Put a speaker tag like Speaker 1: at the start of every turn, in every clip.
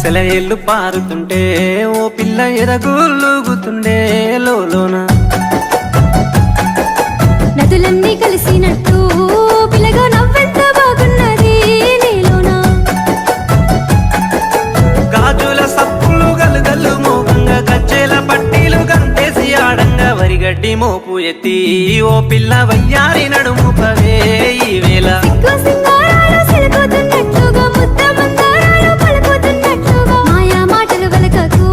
Speaker 1: సెలయేళ్ళు పారుతుంటే ఓ పిల్ల ఎదగులుగుతుండే లోన
Speaker 2: నదులన్నీ కలిసినట్టు పిల్లగా నవ్వెంత బాగున్నది నీలోన
Speaker 1: గాజుల సప్పులు గలుగల్లు మోగంగా గజ్జెల పట్టీలు గంతేసి ఆడంగా వరిగడ్డి మోపు ఎత్తి ఓ పిల్ల వయ్యారి నడుము పవే ఈ వేళ
Speaker 2: సింగారాలు సిలుకుతున్నట్లుగా ముద్ద మందారాలు పలుకుతున్నట్లుగా మాయా మాటలు వెలకకు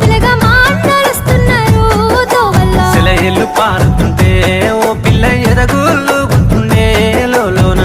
Speaker 2: పిల్లగా మా అన్నలుస్తున్నారు తోవల్ల
Speaker 1: సెలయేళ్ళు పారుతుంటే ఓ పిల్ల ఎదగులుగుతుండే లోన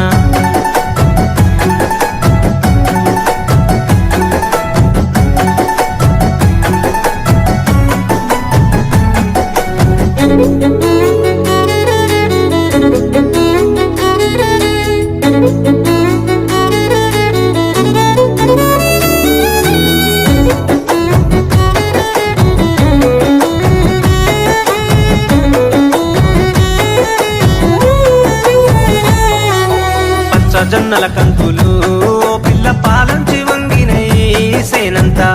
Speaker 1: జొన్నల కంకులు పిల్ల పాలంచి వంగినై సేనంతా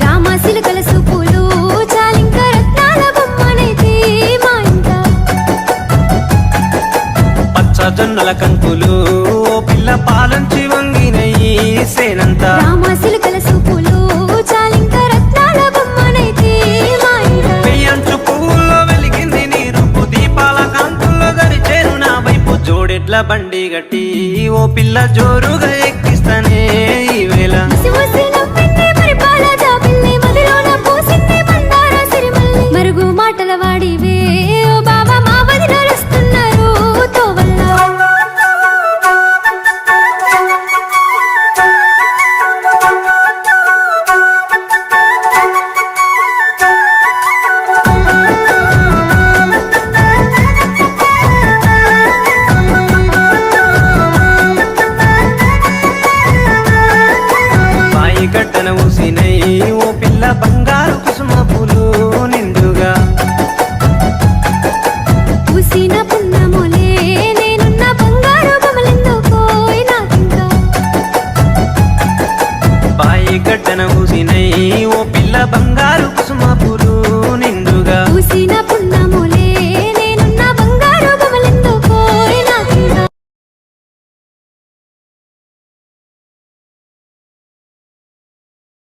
Speaker 2: రామాసిలుకల సూపులు చాలింక రత్నాల బొమ్మనైతే మా ఇంట
Speaker 1: పచ్చ జొన్నల కంకులు పిల్ల పాలంచి వంగినై సేనంతా
Speaker 2: రామాసిలుకల సూపులు చాలింక రత్నాల బొమ్మనైతే మా ఇంట
Speaker 1: పెయ్యంచు పువ్వుల్లో వెలిగింది నీ రూపు దీపాల కాంతుల్లో దరిచేరు నా వైపు జోడెడ్ల బండి గట్టి ఓ పిల్ల జోరుగా ఎక్కిస్తానే ఈ వేళ
Speaker 2: ముసి ముసి నవ్వే